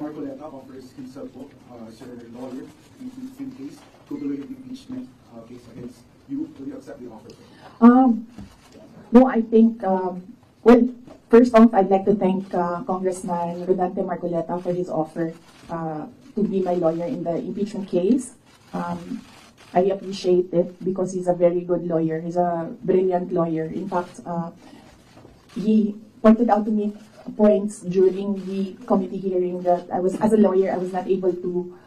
Marcoleta offers himself as your lawyer in case tutuloy yung impeachment case against you. Will you accept the offer? No, I think, well, first off, I'd like to thank Congressman Rodante Marcoleta for his offer to be my lawyer in the impeachment case. I appreciate it because he's a very good lawyer. He's a brilliant lawyer. In fact, he pointed out to me points during the committee hearing that as a lawyer, I was not able to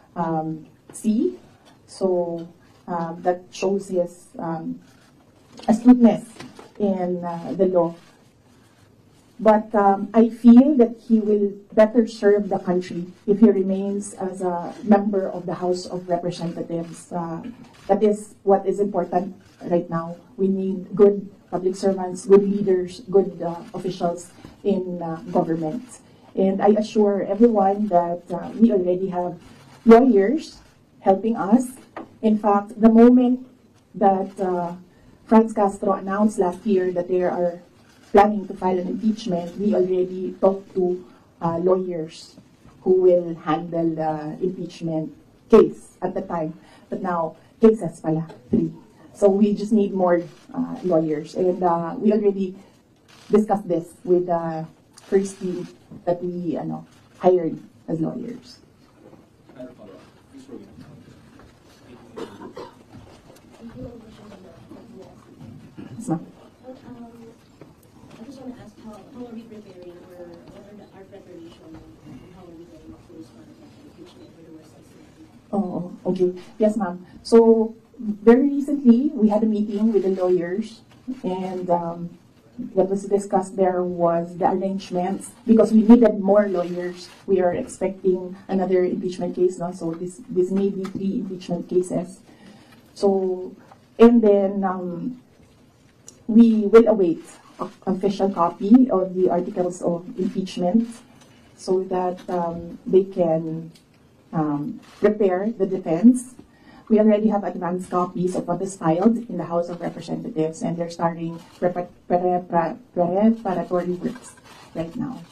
see. So that shows his astuteness in the law. But I feel that he will better serve the country if he remains as a member of the House of Representatives. That is what is important right now. We need good public servants, good leaders, good officials in government. And I assure everyone that we already have lawyers helping us. In fact, the moment that Franz Castro announced last year that they are planning to file an impeachment, we already talked to lawyers who will handle the impeachment case at the time. But now, cases pala, 3. So we just need more lawyers. And we already discussed this with the first team that we hired as lawyers. Yes, ma'am. I just want to ask how are we preparing, or what are our preparation, and how are we going to close for the impeachment for the West Side? Oh, okay. Yes, ma'am. So very recently, we had a meeting with the lawyers, and what was discussed there was the arrangements, because we needed more lawyers. We are expecting another impeachment case now, so this may be 3 impeachment cases. So, and then we will await an official copy of the articles of impeachment so that they can prepare the defense. We already have advanced copies of what is filed in the House of Representatives, and they're starting preparatory works right now.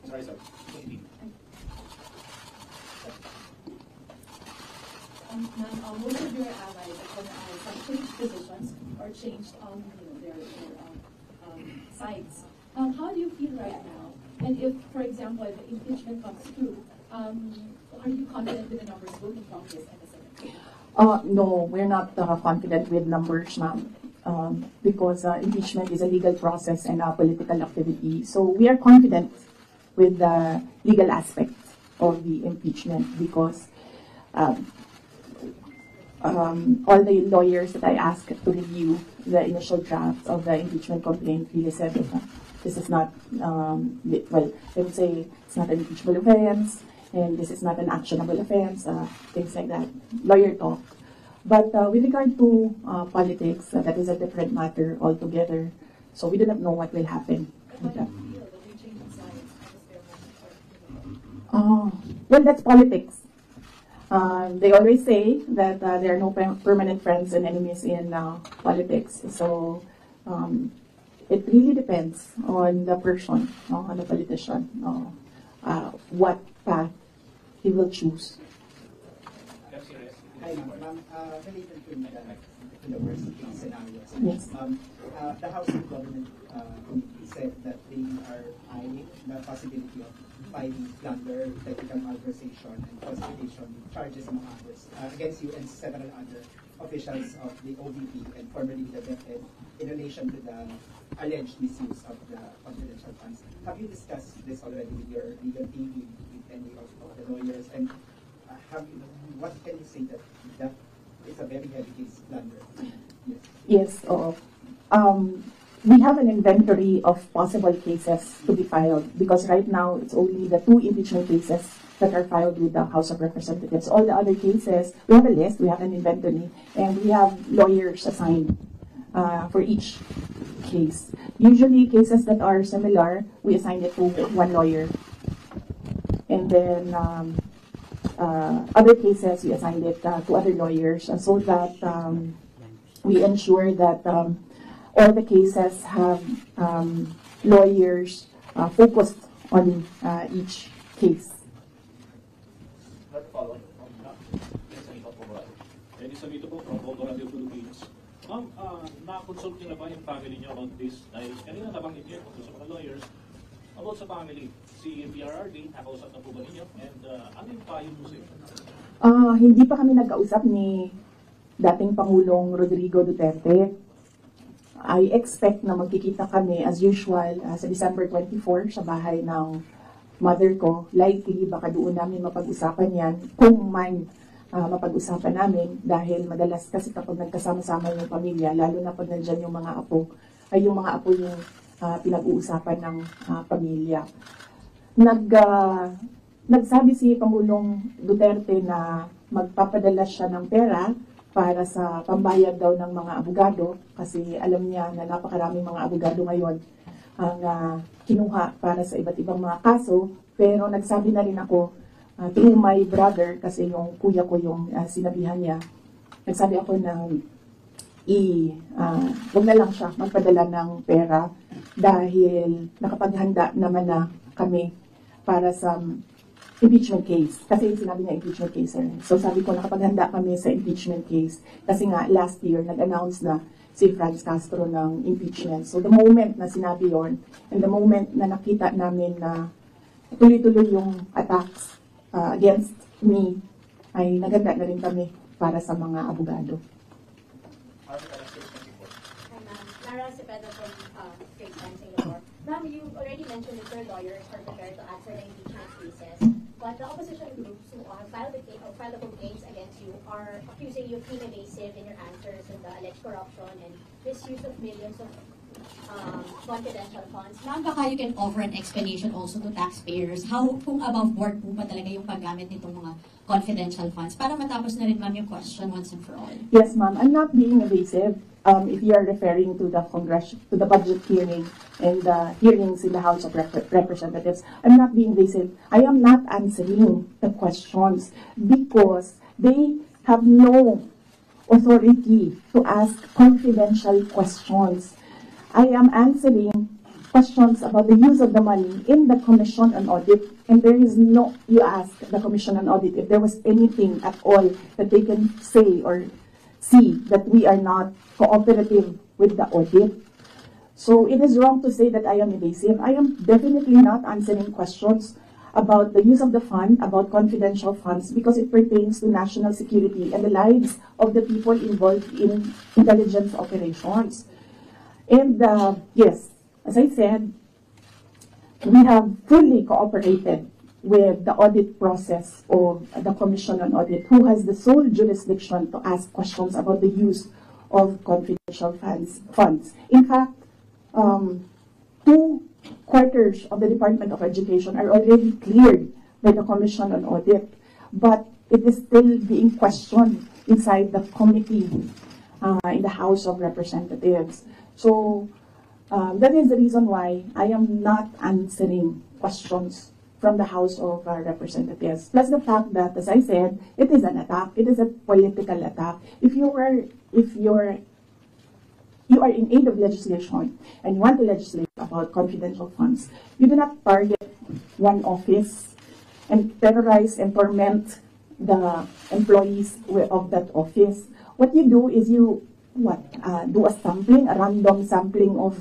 Sorry, sir. Most of your allies have changed positions or changed their sides. How do you feel right now? And if, for example, the impeachment comes through, are you confident with the numbers both in Congress and the Senate? No, we're not confident with numbers, ma'am, because impeachment is a legal process and a political activity. So we are confident with the legal aspect of the impeachment because all the lawyers that I asked to review the initial draft of the impeachment complaint really said that this is not, well, they would say it's not an impeachable offense, and this is not an actionable offense, things like that, lawyer talk. But with regard to politics, that is a different matter altogether. So we do not know what will happen with that. Well, that's politics. They always say that there are no permanent friends and enemies in politics. So it really depends on the person, on the politician, what path he will choose. Hi, ma'am. Related to the worst case scenarios. Yes. The House of Government Committee said that they are eyeing the possibility of filing plunder, technical malversation, and falsification charges, among others, against you and several other officials of the OVP and formerly the DepEd in relation to the alleged misuse of the confidential funds. Have you discussed this already with your legal team, with any of the lawyers, and what can you say that it's a very heavy case plunder? Yes. We have an inventory of possible cases to be filed because right now it's only the 2 impeachment cases that are filed with the House of Representatives. All the other cases, we have a list, we have an inventory, and we have lawyers assigned for each case. Usually cases that are similar, we assign it to 1 lawyer. And then other cases, we assigned it to other lawyers so that we ensure that all the cases have lawyers focused on each case. Salito po from Bogo Radio Philippines. Ma'am, na-consult niyo na ba yung family niyo about this? Dahil kanina nabanggit niyo kung sa mga lawyers about sa family. Si PRRD, nakausap na po ba ninyo? And ano yung payo mo sa'yo? Hindi pa kami nagkausap ni dating Pangulong Rodrigo Duterte. I expect na magkikita kami as usual sa December 24 sa bahay ng mother ko. Likely, baka doon namin mapag-usapan yan kung man mapag-usapan namin, dahil madalas kasi kapag nagkasama-sama yung pamilya, lalo na pag nandyan yung mga apo, ay yung mga apo yung pinag-uusapan ng pamilya. Nagsabi si Pangulong Duterte na magpapadala siya ng pera para sa pambayad daw ng mga abogado, kasi alam niya na napakaraming mga abogado ngayon ang kinuha para sa iba't ibang mga kaso. Pero nagsabi na rin ako, through my brother, kasi yung kuya ko yung sinabihan niya, nagsabi ako na huwag na lang siya magpadala ng pera dahil nakapaghanda naman na kami para sa impeachment case. Kasi sinabi niya impeachment case. So sabi ko, nakapaghanda kami sa impeachment case kasi nga last year nag-announce na si Franz Castro ng impeachment. So the moment na sinabi yon, and the moment na nakita namin na tuloy-tuloy yung attacks against me, ay naganda na rin kami para sa mga abogado. Lara Cepeda from Straight Time Singapore. Ma'am, you already mentioned that your lawyers are prepared to answer the impeachment cases, but the opposition groups who filed the complaints against you are accusing you of being evasive in your answers and the alleged corruption and misuse of millions of confidential funds. Ma'am, baka you can offer an explanation also to taxpayers how kung above board po ba talaga yung paggamit nitong mga confidential funds para matapos na rin, ma'am, yung question once and for all. Yes, ma'am. I'm not being evasive. If you are referring to the budget hearing and the hearings in the House of Representatives, I'm not being evasive. I am not answering the questions because they have no authority to ask confidential questions. I am answering questions about the use of the money in the Commission on Audit, and there is no, you ask the Commission on Audit if there was anything at all that they can say or see that we are not cooperative with the audit. So it is wrong to say that I am evasive. I am definitely not answering questions about the use of the fund, about confidential funds, because it pertains to national security and the lives of the people involved in intelligence operations. And yes, as I said, we have fully cooperated with the audit process of the Commission on Audit, who has the sole jurisdiction to ask questions about the use of confidential funds. In fact, 2/4 of the Department of Education are already cleared by the Commission on Audit, but it is still being questioned inside the committee in the House of Representatives. So that is the reason why I am not answering questions from the House of Representatives. Plus the fact that, as I said, it is an attack. It is a political attack. If you are in aid of legislation and you want to legislate about confidential funds, you do not target one office and terrorize and torment the employees of that office. What you do is you do a sampling, a random sampling of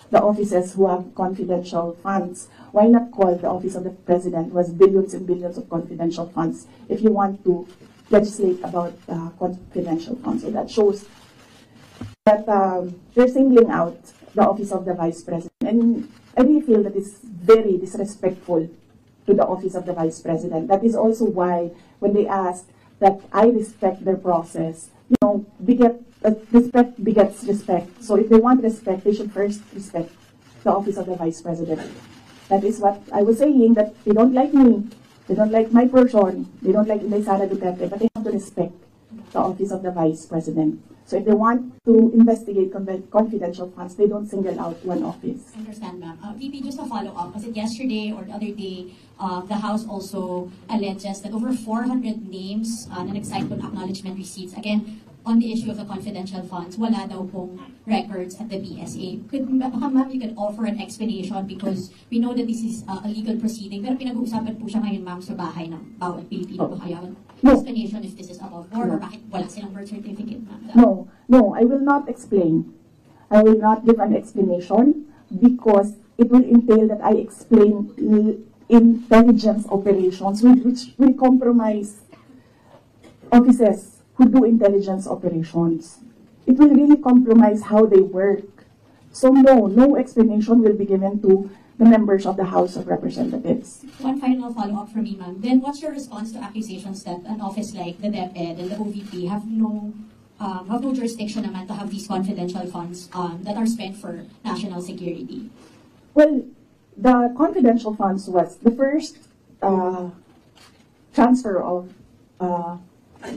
the offices who have confidential funds. Why not call the office of the president, who has billions and billions of confidential funds, if you want to legislate about confidential funds? So that shows that they're singling out the office of the vice president. And I really feel that it's very disrespectful to the office of the vice president. That is also why when they ask that I respect their process, respect begets respect. So if they want respect, they should first respect the office of the vice president. That is what I was saying, that they don't like me, they don't like my person, they don't like SARA Duterte, but they have to respect the office of the vice president. So if they want to investigate confidential funds, they don't single out one office. I understand, ma'am. VP, just a follow-up, kasi yesterday or the other day, the House also alleges that over 400 names na nag-cite on acknowledgement receipts, again, on the issue of the confidential funds, wala daw pong records at the BSA. Baka ma'am, you could offer an explanation because we know that this is a legal proceeding, pero pinag-uusapan po siya ngayon, ma'am, sa bahay ng bawat Pilipino. Baka yun, explanation if this is above board or bakit wala silang birth certificate, ma'am. No, I will not explain. I will not give an explanation because it will entail that I explain intelligence operations which will compromise officers who do intelligence operations. It will really compromise how they work. So no explanation will be given to the members of the House of Representatives. One final follow-up from me, ma'am. Then what's your response to accusations that an office like the DepEd and the OVP have no jurisdiction naman to have these confidential funds that are spent for national security? Well, the confidential funds was the first transfer of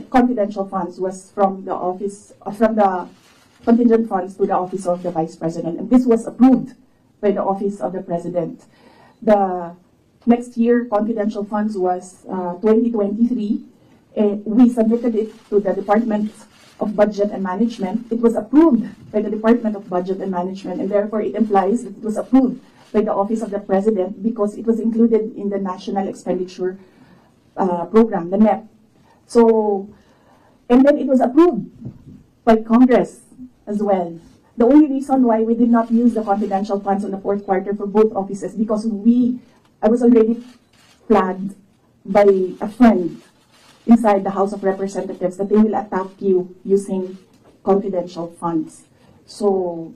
confidential funds was from the office, from the contingent funds to the office of the Vice President, and this was approved by the office of the President. The next year confidential funds was 2023. We submitted it to the Department of Budget and Management. It was approved by the Department of Budget and Management, and therefore it implies that it was approved by the Office of the President because it was included in the National Expenditure Program, the NEP. So, and then it was approved by Congress as well. The only reason why we did not use the confidential funds in the fourth quarter for both offices because I was already flagged by a friend inside the House of Representatives that they will attack you using confidential funds. So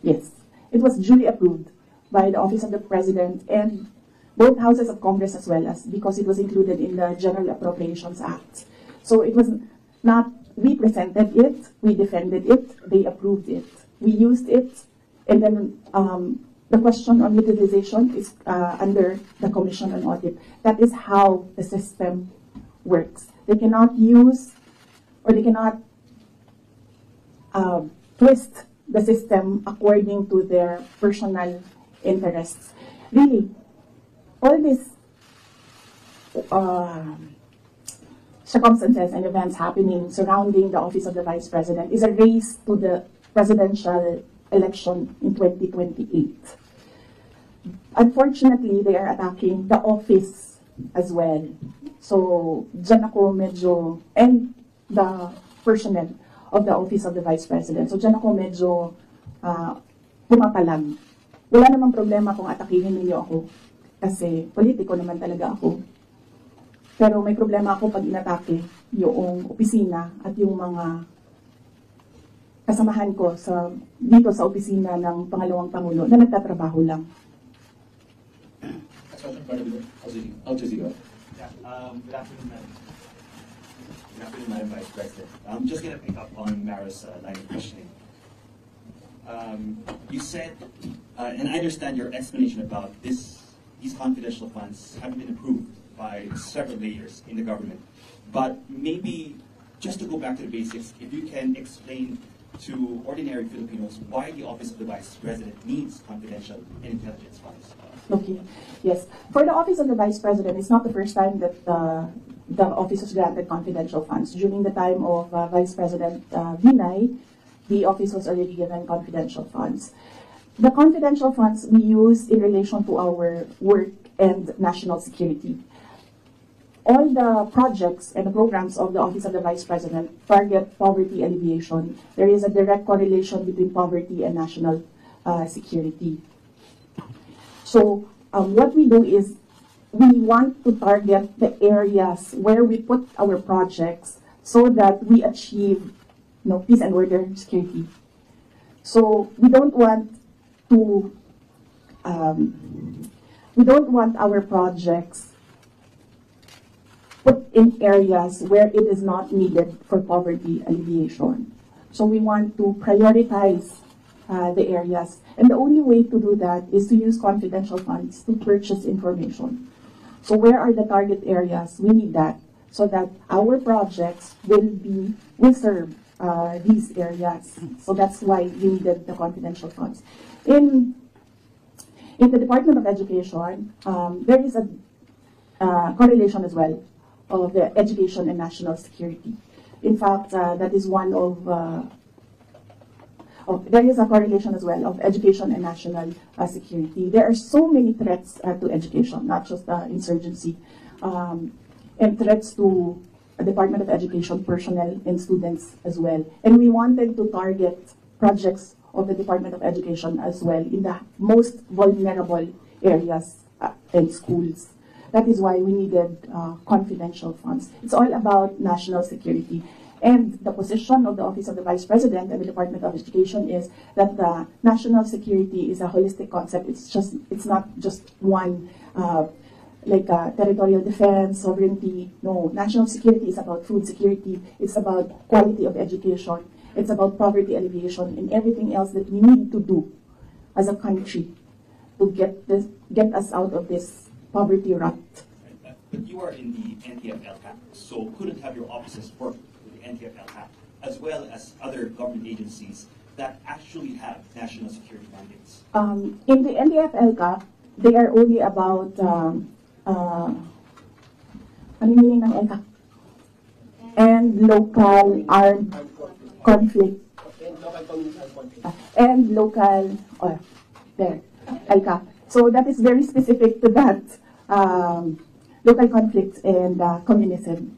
yes, it was duly approved by the Office of the President and both houses of Congress as well as because it was included in the General Appropriations Act. So it was not, we presented it, we defended it, they approved it. We used it, and then the question on utilization is under the Commission on Audit. That is how the system works. They cannot use or they cannot twist the system according to their personal interests. Really, all these circumstances and events happening surrounding the office of the Vice President is a race to the presidential election in 2028. Unfortunately, they are attacking the office as well. So, dyan ako medyo, and the personnel of the office of the Vice President. So, dyan ako medyo pumapalag. Wala namang problema kung atakihin ninyo ako kasi politiko naman talaga ako. Pero may problema ako pag inatake yung opisina at yung mga kasamahan ko dito sa opisina ng pangalawang Pangulo na nagtatrabaho lang. Al Jazeera. Good afternoon, Madam Vice President. I'm just going to pick up on Mara's line of questioning. You said, and I understand your explanation about these confidential funds haven't been approved by several layers in the government. But maybe, just to go back to the basics, if you can explain to ordinary Filipinos why the Office of the Vice President needs confidential intelligence funds. Okay, yes. For the Office of the Vice President, it's not the first time that the office was granted confidential funds. During the time of Vice President Binay, the office was already given confidential funds. The confidential funds we use in relation to our work and national security. All the projects and the programs of the Office of the Vice President target poverty alleviation. There is a direct correlation between poverty and national security. So what we do is we want to target the areas where we put our projects so that we achieve peace and order, security. So we don't want to our projects put in areas where it is not needed for poverty alleviation. So we want to prioritize the areas. And the only way to do that is to use confidential funds to purchase information. So where are the target areas? We need that so that our projects will serve these areas. So that's why we needed the confidential funds. In the Department of Education, there is a correlation as well of the education and national security. In fact, that is one of, there is a correlation as well of education and national security. There are so many threats to education, not just insurgency, and threats to the Department of Education personnel and students as well. And we wanted to target projects of the Department of Education as well in the most vulnerable areas and schools. That is why we needed confidential funds. It's all about national security. And the position of the Office of the Vice President and the Department of Education is that the national security is a holistic concept. It's not just one, like territorial defense, sovereignty. No, national security is about food security. It's about quality of education. It's about poverty alleviation and everything else that we need to do as a country to get us out of this poverty rut. But you are in the NTF-LCAP, so couldn't have your offices work with the NTF-LCAP, as well as other government agencies that actually have national security mandates? In the NTF-LCAP, they are only about, ano meaning ng LCAP? And local armed conflict. And local, LCAP. So that is very specific to that. Local conflicts and communism.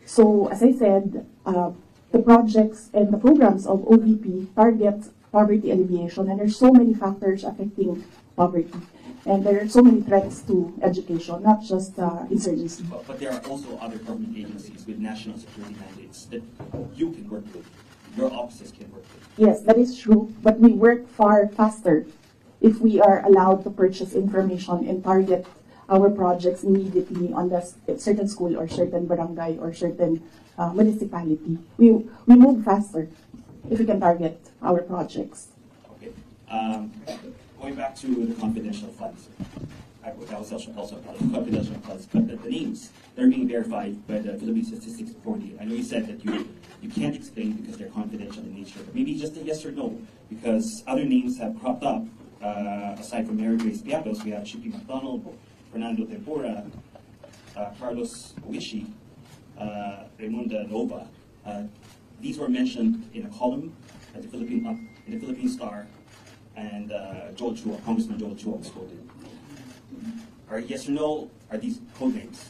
So, as I said, the projects and the programs of OVP target poverty alleviation, and there's so many factors affecting poverty. And there are so many threats to education, not just insurgency. But there are also other government agencies with national security mandates that you can work with, your offices can work with. Yes, that is true, but we work far faster if we are allowed to purchase information and target our projects immediately on the certain school or certain barangay or certain municipality. We move faster if we can target our projects. Okay. Going back to the confidential funds, that was also confidential funds, but the names, they're being verified by the Philippine Statistics Authority. I know you said that you can't explain because they're confidential in nature, but maybe just a yes or no, because other names have cropped up. Aside from Mary Grace Piatos, we have Chippy McDonald, Fernando Tempura, Carlos Oishi, Raymunda Nova. These were mentioned in a column at the Philippine Star, and Joel Chua, Congressman Joel Chua was quoted. Yes or no, are these code names?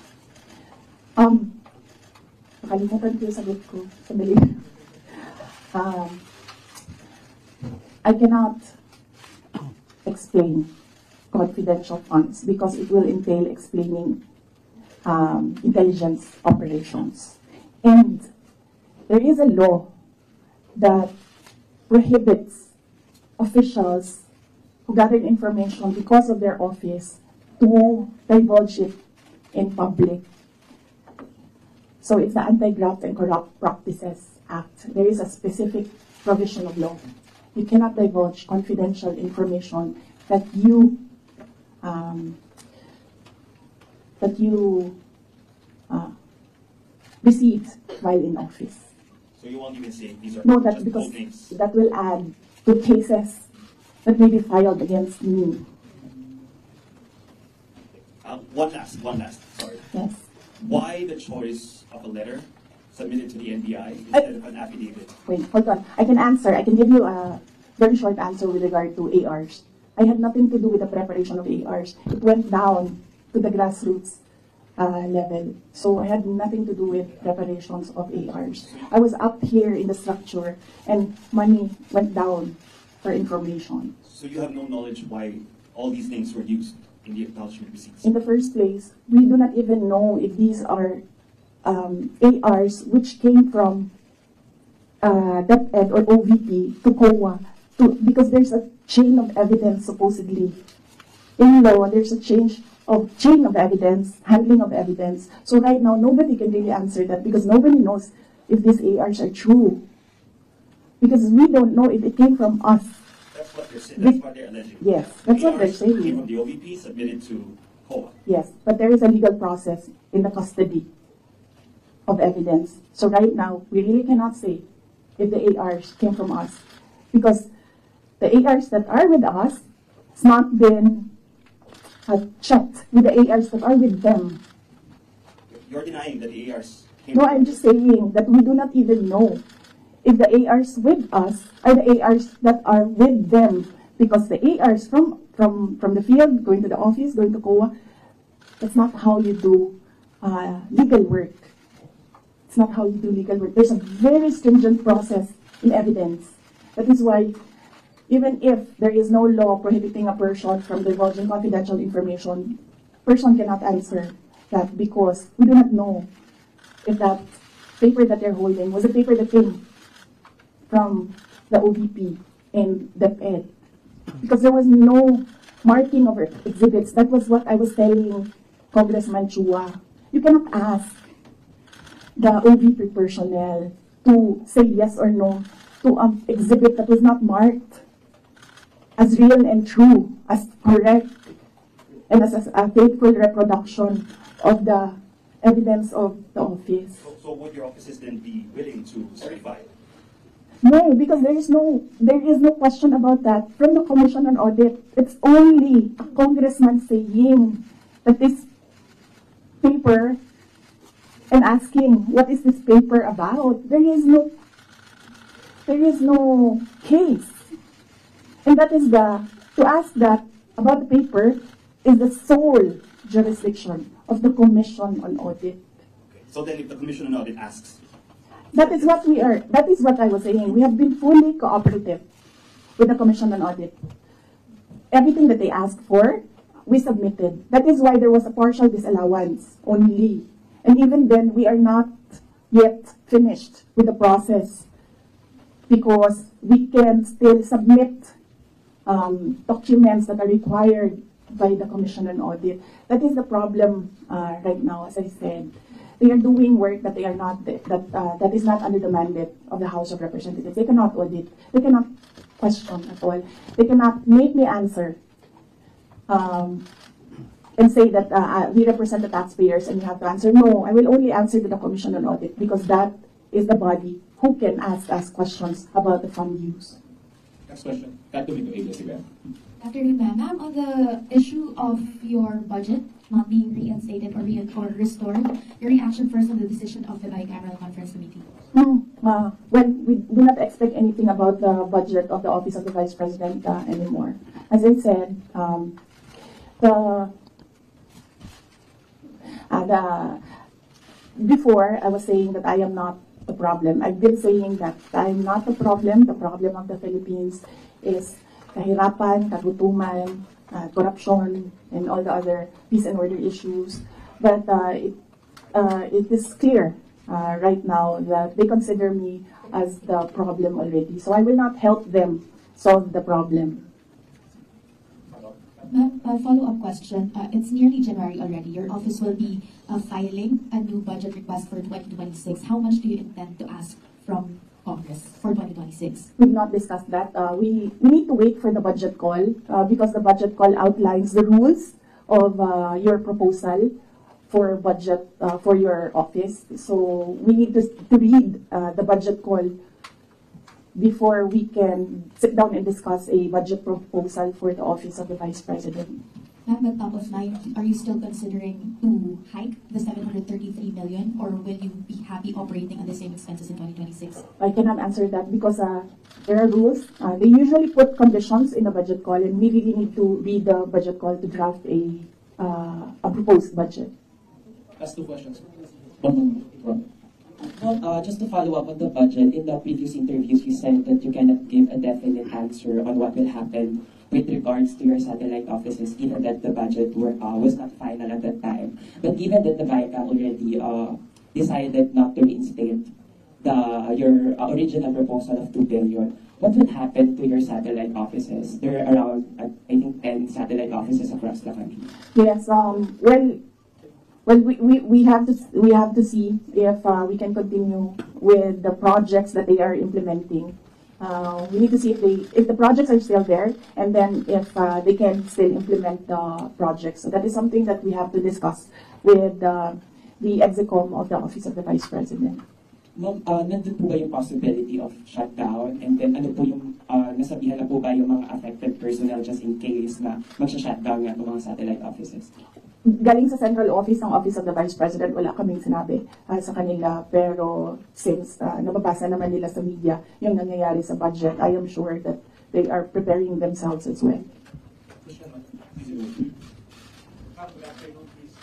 Nakalimutan ko yung sagot ko. Sandali. I cannot explain confidential funds because it will entail explaining intelligence operations. And there is a law that prohibits officials who gathered information because of their office to divulge it in public. So it's the Anti-Graft and Corrupt Practices Act. There is a specific provision of law. You cannot divulge confidential information that you received while in office. So you won't even say these are No, that's just because code names? that will add to cases that may be filed against me. One last, sorry. Yes. Why the choice of a letter submitted to the NBI instead of an affidavit? Wait, hold on. I can answer. I can give you a very short answer with regard to ARs. I had nothing to do with the preparation of ARs. It went down to the grassroots level. So I had nothing to do with preparations of ARs. I was up here in the structure and money went down for information. So you have no knowledge why all these names were used in the acknowledgement receipts? In the first place, we do not even know if these are ARs which came from DepEd or OVP to COA, because there's a chain of evidence supposedly. In law, there's a chain of evidence, handling of evidence. So right now, nobody can really answer that because nobody knows if these ARs are true. Because we don't know if it came from us. That's what they're saying. That's what they're alleging. Yes, that's what they're saying. Came from the OVP, submitted to COA. Yes, but there is a legal process in the custody of evidence. So right now, we really cannot say if the ARs came from us. Because the ARs that are with us has not been checked with the ARs that are with them. You're denying that the ARs No, I'm just saying that we do not even know if the ARs with us are the ARs that are with them, because the ARs from the field, going to the office, going to COA, that's not how you do legal work. It's not how you do legal work. There's a very stringent process in evidence. That is why, even if there is no law prohibiting a person from divulging confidential information, person cannot answer that, because we do not know if that paper that they're holding was a paper that came from the OVP and DepEd. Because there was no marking of exhibits. That was what I was telling Congressman Chua. You cannot ask the OVP personnel to say yes or no to an exhibit that was not marked as real and true, as correct, and as a faithful reproduction of the evidence of the office. So would your offices then be willing to certify? No, because there is no question about that. From the Commission on Audit, it's only a congressman saying that this paper, and asking, what is this paper about? There is no case. And that is to ask that about the paper is the sole jurisdiction of the Commission on Audit. Okay. So then if the Commission on Audit asks, that is what we are. That is what I was saying. We have been fully cooperative with the Commission on Audit. Everything that they asked for, we submitted. That is why there was a partial disallowance only. And even then, we are not yet finished with the process, because we can still submit documents that are required by the Commission on Audit. That is the problem right now, as I said. They are doing work that they are not that is not under the mandate of the House of Representatives. They cannot audit. They cannot question at all. They cannot make me answer and say that we represent the taxpayers and you have to answer. No, I will only answer to the Commission on Audit, because that is the body who can ask us questions about the fund use. next question. That to be to ABS-CBN. Afternoon, ma'am. Ma'am, on the issue of your budget not being reinstated or restored, your reaction first on the decision of the bicameral conference committee? Well, we do not expect anything about the budget of the Office of the Vice President anymore. As I said, before I was saying that I am not the problem. I've been saying that I'm not the problem. The problem of the Philippines is kahirapan, kagutuman, corruption, and all the other peace and order issues. But it is clear right now that they consider me as the problem already. So I will not help them solve the problem. Ma'am, a follow-up question. It's nearly January already. Your office will be filing a new budget request for 2026. How much do you intend to ask from Congress for 2026? We've not discussed that. We need to wait for the budget call because the budget call outlines the rules of your proposal for budget for your office. So we need to read the budget call before we can sit down and discuss a budget proposal for the Office of the Vice President. Ma'am, at top of mind, are you still considering to hike the 733 million, or will you be happy operating on the same expenses in 2026? I cannot answer that because there are rules. They usually put conditions in the budget call, and we really need to read the budget call to draft a proposed budget. Last two questions. Just to follow up on the budget, in the previous interviews, you said that you cannot give a definite answer on what will happen with regards to your satellite offices, given that the budget was not final at that time. But given that the BICAM already decided not to reinstate your original proposal of 2 billion, what would happen to your satellite offices? There are around, I think, 10 satellite offices across the country. Yes. Well, we have to see if we can continue with the projects that they are implementing. We need to see if the projects are still there, and then if they can still implement the projects. So that is something that we have to discuss with the execom of the Office of the Vice President. Ma'am, nandun po ba yung possibility of shutdown? And then ano po yung, nasabihan na po ba yung mga affected personnel just in case na magsha-shutdown nga itong mga satellite offices? galing sa central office ng Office of the Vice President, wala kaming sinabi sa kanila. Pero since nababasa naman nila sa media yung nangyayari sa budget, I am sure that they are preparing themselves as well. Good afternoon, please.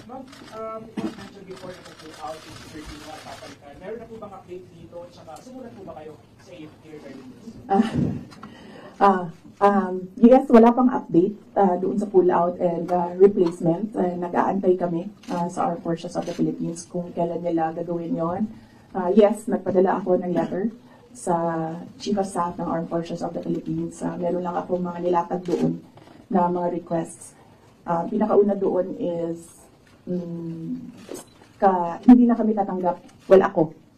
Ma'am, it was mentioned before na po out is 13 na papalitan. Meron na po bang update dito? Tsaka sumulat po ba kayo sa AFP regarding this? Yes, wala pang update doon sa pull-out and replacement. Nag-aantay kami sa Armed Forces of the Philippines kung kailan nila gagawin yon. Yes, nagpadala ako ng letter sa Chief of Staff ng Armed Forces of the Philippines. Meron lang ako mga nilatag doon na mga requests. Pinakauna doon is hindi na kami tatanggap,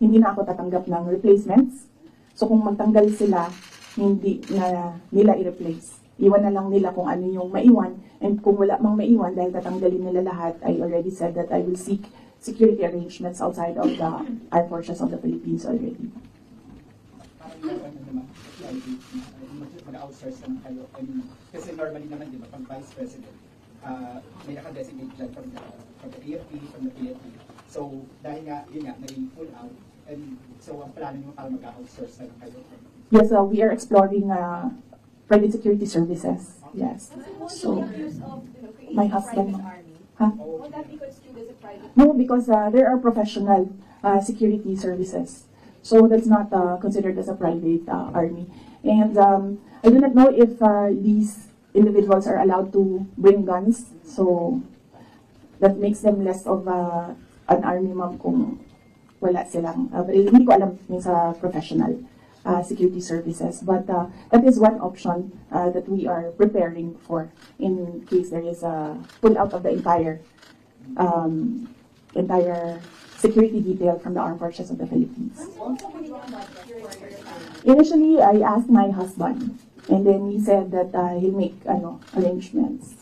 hindi na ako tatanggap ng replacements. So kung magtanggal sila, hindi na nila i-replace. Iwan na lang nila kung ano yung maiwan. And kung wala mang maiwan, dahil tatanggalin nila lahat, I already said that I will seek security arrangements outside of the Armed Forces of the Philippines already. Mag-outsource naman kayo. Kasi normally naman, di ba, pag Vice President, may naka-designate dyan from the AFP, from the PFP. So, dahil nga, yun nga, naging full out. And so, ang plano nyo para mag-outsource na kayo? Yes, we are exploring private security services. Yes. So, my husband. Huh? Would that be construed as a private? No, because there are professional security services. So that's not considered as a private army. And I do not know if these individuals are allowed to bring guns. So that makes them less of an army ma'am kung wala silang. Hindi ko alam yung sa professional security services. But that is one option that we are preparing for in case there is a pull out of the entire security detail from the Armed Forces of the Philippines. Initially, I asked my husband, and then he said that he'll make arrangements.